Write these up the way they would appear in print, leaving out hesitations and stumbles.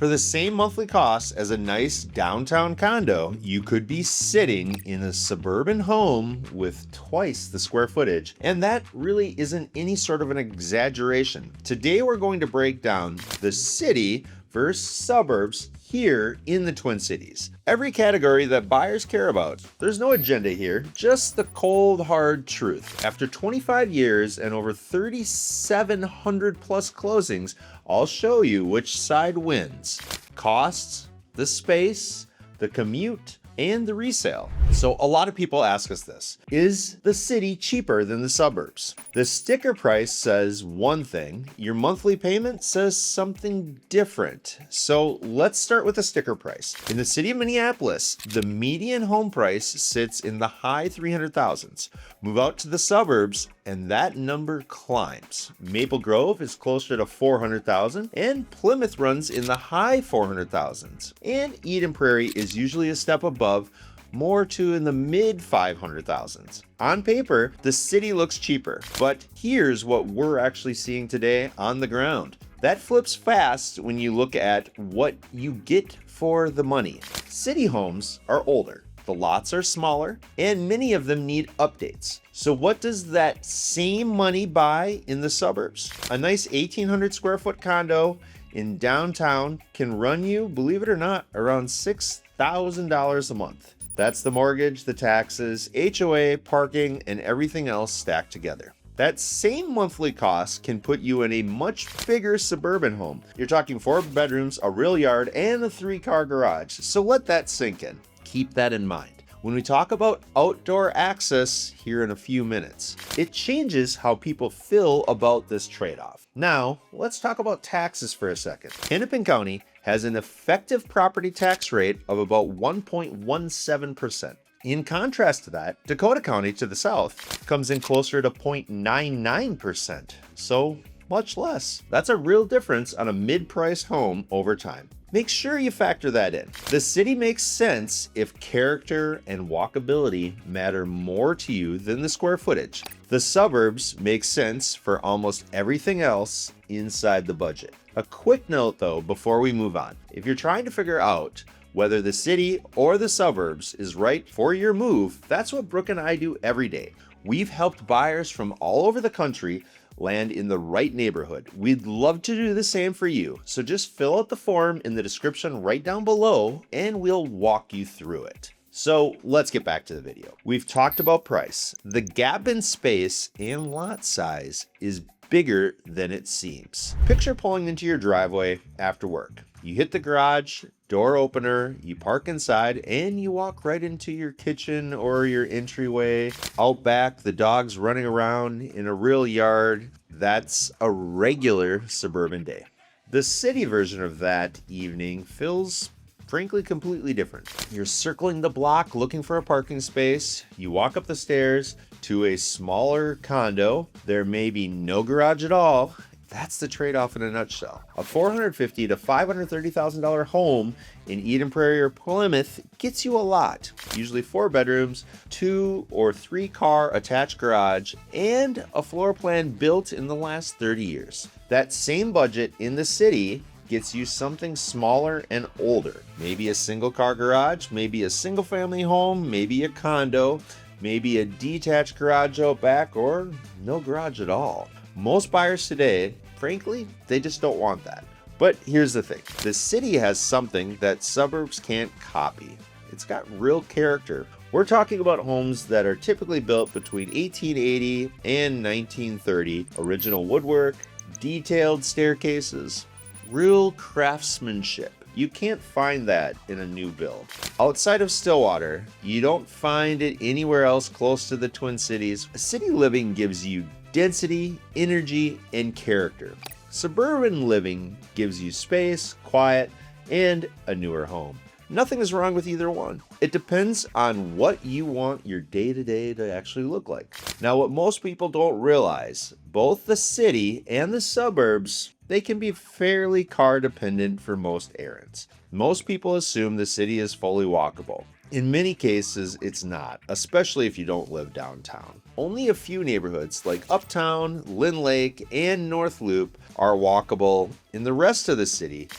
For the same monthly cost as a nice downtown condo, you could be sitting in a suburban home with twice the square footage, and that really isn't any sort of an exaggeration. Today we're going to break down the city versus suburbs here in the Twin Cities. Every category that buyers care about. There's no agenda here, just the cold, hard truth. After 25 years and over 3,700 plus closings, I'll show you which side wins. Costs, the space, the commute, and the resale. So a lot of people ask us this: is the city cheaper than the suburbs? The sticker price says one thing, your monthly payment says something different. So let's start with the sticker price. In the city of Minneapolis, the median home price sits in the high 300,000s. Move out to the suburbs and that number climbs. Maple Grove is closer to 400,000 and Plymouth runs in the high 400,000s. And Eden Prairie is usually a step above, more to in the mid 500,000s. On paper, the city looks cheaper, but here's what we're actually seeing today on the ground. That flips fast when you look at what you get for the money. City homes are older, the lots are smaller, and many of them need updates. So what does that same money buy in the suburbs? A nice 1,800 square foot condo in downtown can run you, believe it or not, around $6,000 a month. That's the mortgage, the taxes, HOA, parking, and everything else stacked together. That same monthly cost can put you in a much bigger suburban home. You're talking 4 bedrooms, a real yard, and a 3-car garage. So let that sink in. Keep that in mind when we talk about outdoor access here in a few minutes. It changes how people feel about this trade-off. Now, let's talk about taxes for a second. Hennepin County has an effective property tax rate of about 1.17%. In contrast to that, Dakota County to the south comes in closer to 0.99%, so much less. That's a real difference on a mid-price home over time. Make sure you factor that in. The city makes sense if character and walkability matter more to you than the square footage. The suburbs make sense for almost everything else inside the budget. A quick note though before we move on. If you're trying to figure out whether the city or the suburbs is right for your move, that's what Brooke and I do every day. We've helped buyers from all over the country land in the right neighborhood. We'd love to do the same for you. So just fill out the form in the description right down below and we'll walk you through it. So let's get back to the video. We've talked about price. The gap in space and lot size is bigger than it seems. Picture pulling into your driveway after work. You hit the garage door opener, you park inside, and you walk right into your kitchen or your entryway. Out back, the dog's running around in a real yard. That's a regular suburban day. The city version of that evening feels frankly completely different. You're circling the block looking for a parking space. You walk up the stairs to a smaller condo. There may be no garage at all. That's the trade-off in a nutshell. A $450,000 to $530,000 home in Eden Prairie or Plymouth gets you a lot. Usually 4 bedrooms, 2 or 3 car attached garage, and a floor plan built in the last 30 years. That same budget in the city gets you something smaller and older. Maybe a single car garage, maybe a single family home, maybe a condo, maybe a detached garage out back, or no garage at all. Most buyers today, frankly, they just don't want that. But here's the thing. The city has something that suburbs can't copy. It's got real character. We're talking about homes that are typically built between 1880 and 1930. Original woodwork, detailed staircases, real craftsmanship. You can't find that in a new build. Outside of Stillwater, you don't find it anywhere else close to the Twin Cities. City living gives you density, energy, and character. Suburban living gives you space, quiet, and a newer home. Nothing is wrong with either one. It depends on what you want your day-to-day to actually look like. Now, what most people don't realize, both the city and the suburbs, they can be fairly car dependent for most errands. Most people assume the city is fully walkable. In many cases, it's not, especially if you don't live downtown. Only a few neighborhoods like Uptown, Lynn Lake, and North Loop are walkable. In the rest of the city,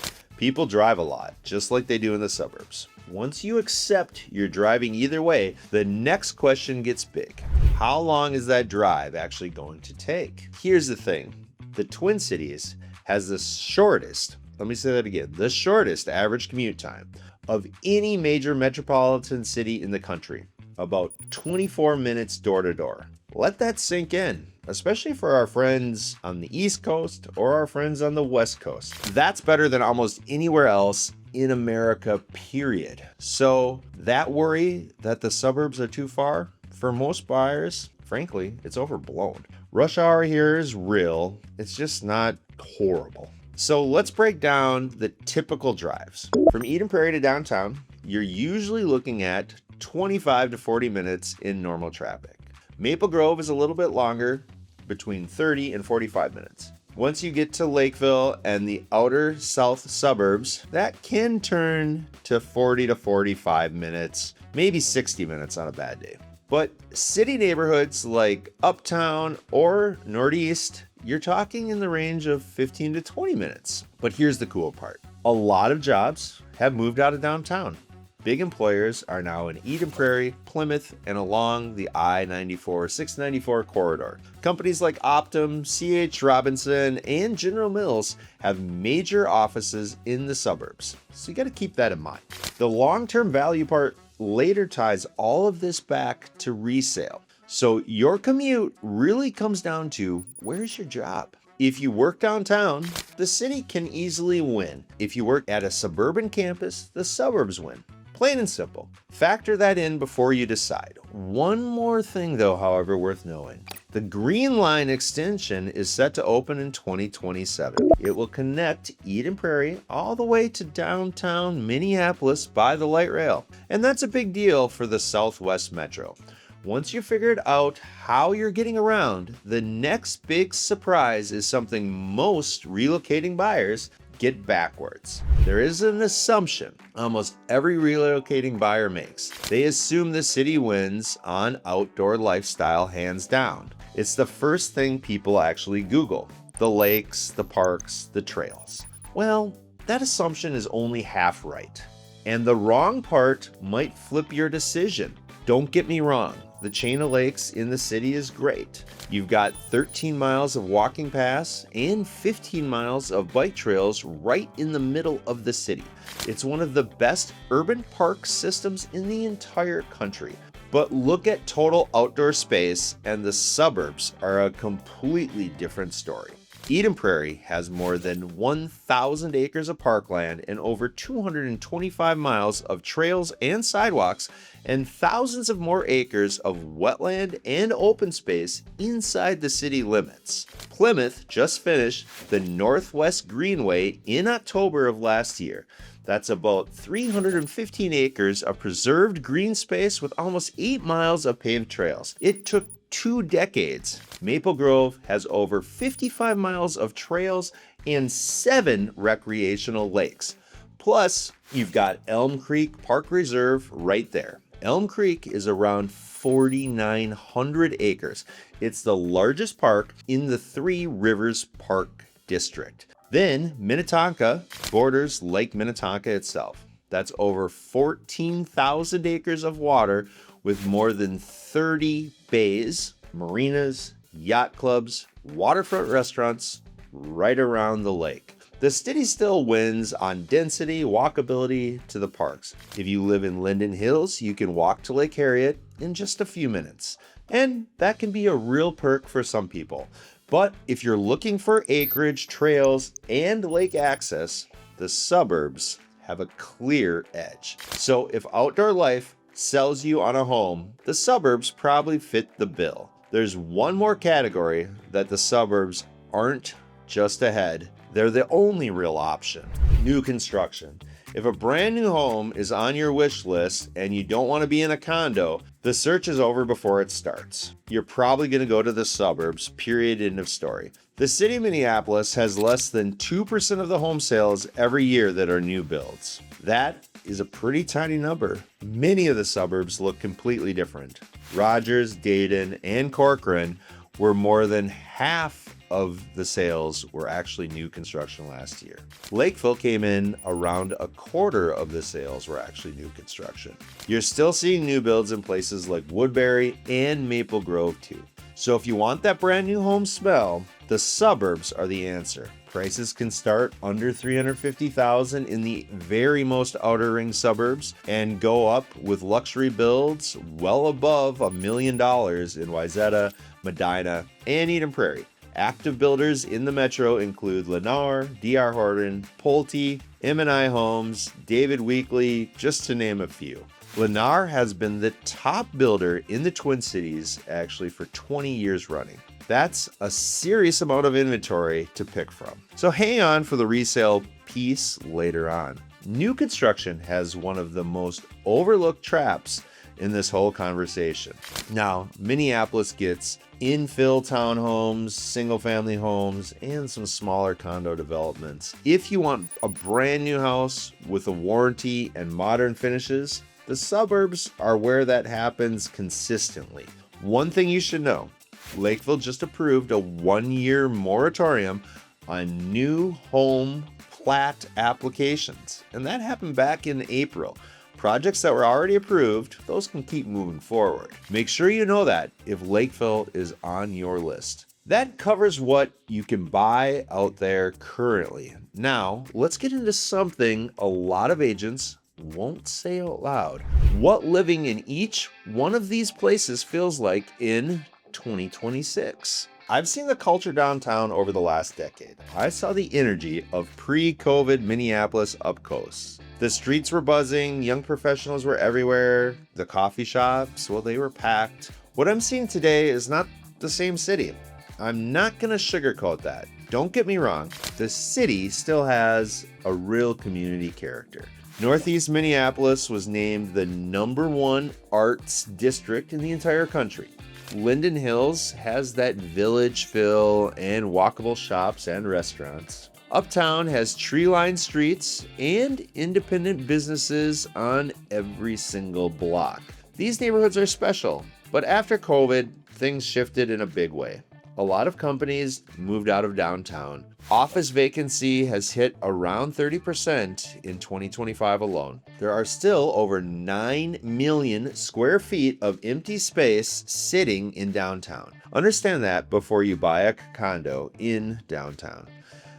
People drive a lot, just like they do in the suburbs. Once you accept you're driving either way, the next question gets big. How long is that drive actually going to take? Here's the thing. The Twin Cities has the shortest, let me say that again, the shortest average commute time of any major metropolitan city in the country. About 24 minutes door to door. Let that sink in, especially for our friends on the East Coast or our friends on the West Coast. That's better than almost anywhere else in America, period. So that worry that the suburbs are too far, for most buyers, frankly, it's overblown. Rush hour here is real, it's just not horrible. So let's break down the typical drives. From Eden Prairie to downtown, you're usually looking at 25 to 40 minutes in normal traffic. Maple Grove is a little bit longer, between 30 and 45 minutes. Once you get to Lakeville and the outer south suburbs, that can turn to 40 to 45 minutes, maybe 60 minutes on a bad day. But city neighborhoods like Uptown or Northeast, you're talking in the range of 15 to 20 minutes. But here's the cool part. A lot of jobs have moved out of downtown. Big employers are now in Eden Prairie, Plymouth, and along the I-94-694 corridor. Companies like Optum, C.H. Robinson, and General Mills have major offices in the suburbs. So you got to keep that in mind. The long-term value part later ties all of this back to resale. So your commute really comes down to, where's your job? If you work downtown, the city can easily win. If you work at a suburban campus, the suburbs win. Plain and simple. Factor that in before you decide. One more thing though, however, worth knowing. The Green Line extension is set to open in 2027. It will connect Eden Prairie all the way to downtown Minneapolis by the light rail. And that's a big deal for the Southwest Metro. Once you figured out how you're getting around, the next big surprise is something most relocating buyers get backwards. There is an assumption almost every relocating buyer makes. They assume the city wins on outdoor lifestyle hands down. It's the first thing people actually Google. The lakes, the parks, the trails. Well, that assumption is only half right. And the wrong part might flip your decision. Don't get me wrong. The chain of lakes in the city is great. You've got 13 miles of walking paths and 15 miles of bike trails right in the middle of the city. It's one of the best urban park systems in the entire country. But look at total outdoor space and the suburbs are a completely different story. Eden Prairie has more than 1,000 acres of parkland and over 225 miles of trails and sidewalks and thousands of more acres of wetland and open space inside the city limits. Plymouth just finished the Northwest Greenway in October of last year. That's about 315 acres of preserved green space with almost 8 miles of paved trails. It took 2 decades. Maple Grove has over 55 miles of trails and 7 recreational lakes. Plus, you've got Elm Creek Park Reserve right there. Elm Creek is around 4,900 acres. It's the largest park in the Three Rivers Park District. Then Minnetonka borders Lake Minnetonka itself. That's over 14,000 acres of water with more than 30 bays, marinas, yacht clubs, waterfront restaurants right around the lake. The city still wins on density, walkability to the parks. If you live in Linden Hills, you can walk to Lake Harriet in just a few minutes. And that can be a real perk for some people. But if you're looking for acreage, trails, and lake access, the suburbs have a clear edge. So if outdoor life sells you on a home, the suburbs probably fit the bill. There's one more category that the suburbs aren't just ahead. They're the only real option. New construction. If a brand new home is on your wish list and you don't want to be in a condo, the search is over before it starts. You're probably going to go to the suburbs, period, end of story. The city of Minneapolis has less than 2% of the home sales every year that are new builds. That is a pretty tiny number. Many of the suburbs look completely different. Rogers, Dayton, and Corcoran were more than half of the sales were actually new construction last year. Lakeville came in around a quarter of the sales were actually new construction. You're still seeing new builds in places like Woodbury and Maple Grove too. So if you want that brand new home smell, the suburbs are the answer. Prices can start under $350,000 in the very most outer ring suburbs and go up with luxury builds well above $1 million in Wayzata, Medina, and Eden Prairie. Active builders in the metro include Lennar, D.R. Horton, Pulte, M&I Homes, David Weekley, just to name a few. Lennar has been the top builder in the Twin Cities actually for 20 years running. That's a serious amount of inventory to pick from. So hang on for the resale piece later on. New construction has one of the most overlooked traps in this whole conversation. Now, Minneapolis gets infill townhomes, single family homes, and some smaller condo developments. If you want a brand new house with a warranty and modern finishes, the suburbs are where that happens consistently. One thing you should know, Lakeville just approved a 1-year moratorium on new home plat applications, and that happened back in April. Projects that were already approved, those can keep moving forward. Make sure you know that if Lakeville is on your list. That covers what you can buy out there currently. Now, let's get into something a lot of agents won't say out loud. What living in each one of these places feels like in 2026. I've seen the culture downtown over the last decade. I saw the energy of pre-COVID Minneapolis up coast. The streets were buzzing, young professionals were everywhere, the coffee shops, well, they were packed. What I'm seeing today is not the same city. I'm not gonna sugarcoat that. Don't get me wrong, the city still has a real community character. Northeast Minneapolis was named the #1 arts district in the entire country. Linden Hills has that village feel and walkable shops and restaurants. Uptown has tree-lined streets and independent businesses on every single block. These neighborhoods are special, but after COVID, things shifted in a big way. A lot of companies moved out of downtown. Office vacancy has hit around 30% in 2025 alone. There are still over 9 million square feet of empty space sitting in downtown. Understand that before you buy a condo in downtown.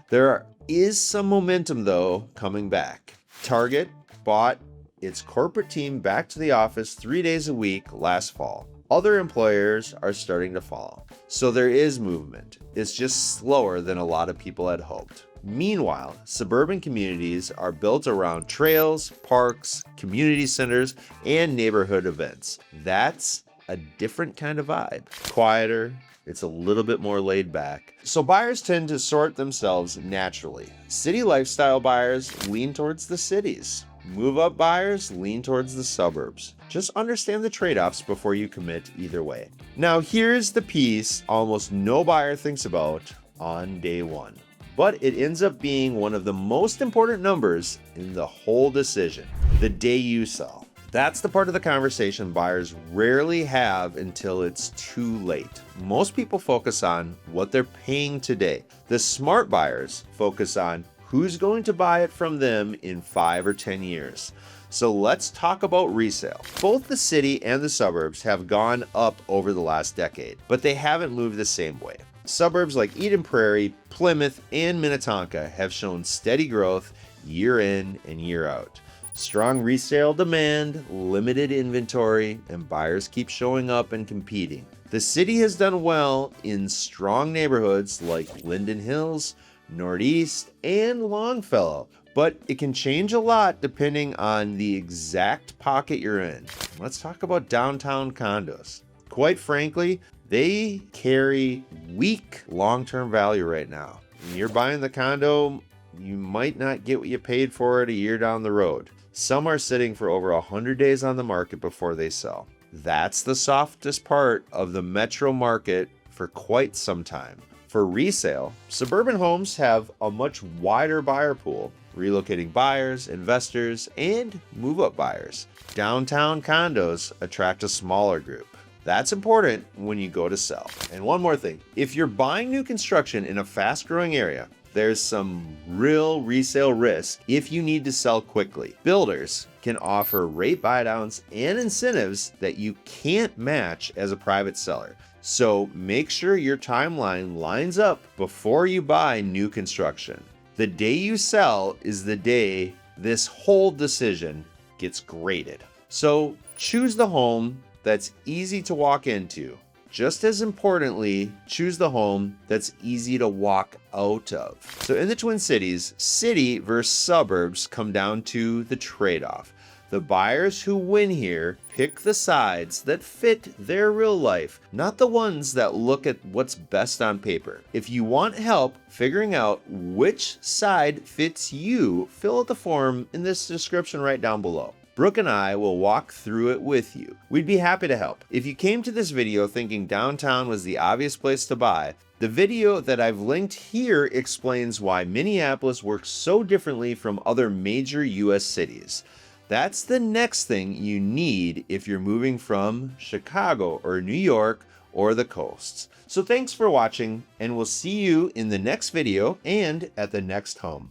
There is some momentum though coming back. Target bought its corporate team back to the office 3 days a week last fall. Other employers are starting to follow. So there is movement. It's just slower than a lot of people had hoped. Meanwhile, suburban communities are built around trails, parks, community centers, and neighborhood events. That's a different kind of vibe. Quieter, it's a little bit more laid back. So buyers tend to sort themselves naturally. City lifestyle buyers lean towards the cities. Move-up buyers lean towards the suburbs. Just understand the trade-offs before you commit either way. Now here's the piece almost no buyer thinks about on day one, but it ends up being one of the most important numbers in the whole decision: the day you sell. That's the part of the conversation buyers rarely have until it's too late. Most people focus on what they're paying today. The smart buyers focus on who's going to buy it from them in 5 or 10 years. So let's talk about resale. Both the city and the suburbs have gone up over the last decade, but they haven't moved the same way. Suburbs like Eden Prairie, Plymouth, and Minnetonka have shown steady growth year in and year out. Strong resale demand, limited inventory, and buyers keep showing up and competing. The city has done well in strong neighborhoods like Linden Hills, Northeast, and Longfellow, but it can change a lot depending on the exact pocket you're in. Let's talk about downtown condos. Quite frankly, they carry weak long-term value right now. When you're buying the condo, you might not get what you paid for it a year down the road. Some are sitting for over 100 days on the market before they sell. That's the softest part of the metro market for quite some time. For resale, suburban homes have a much wider buyer pool, relocating buyers, investors, and move-up buyers. Downtown condos attract a smaller group. That's important when you go to sell. And one more thing, if you're buying new construction in a fast-growing area, there's some real resale risk if you need to sell quickly. Builders can offer rate buydowns and incentives that you can't match as a private seller. So make sure your timeline lines up before you buy new construction. The day you sell is the day this whole decision gets graded. So choose the home that's easy to walk into. Just as importantly, choose the home that's easy to walk out of. So in the Twin Cities, city versus suburbs come down to the trade-off. The buyers who win here pick the sides that fit their real life, not the ones that look at what's best on paper. If you want help figuring out which side fits you, fill out the form in this description right down below. Brooke and I will walk through it with you. We'd be happy to help. If you came to this video thinking downtown was the obvious place to buy, the video that I've linked here explains why Minneapolis works so differently from other major US cities. That's the next thing you need if you're moving from Chicago or New York or the coasts. So thanks for watching, and we'll see you in the next video and at the next home.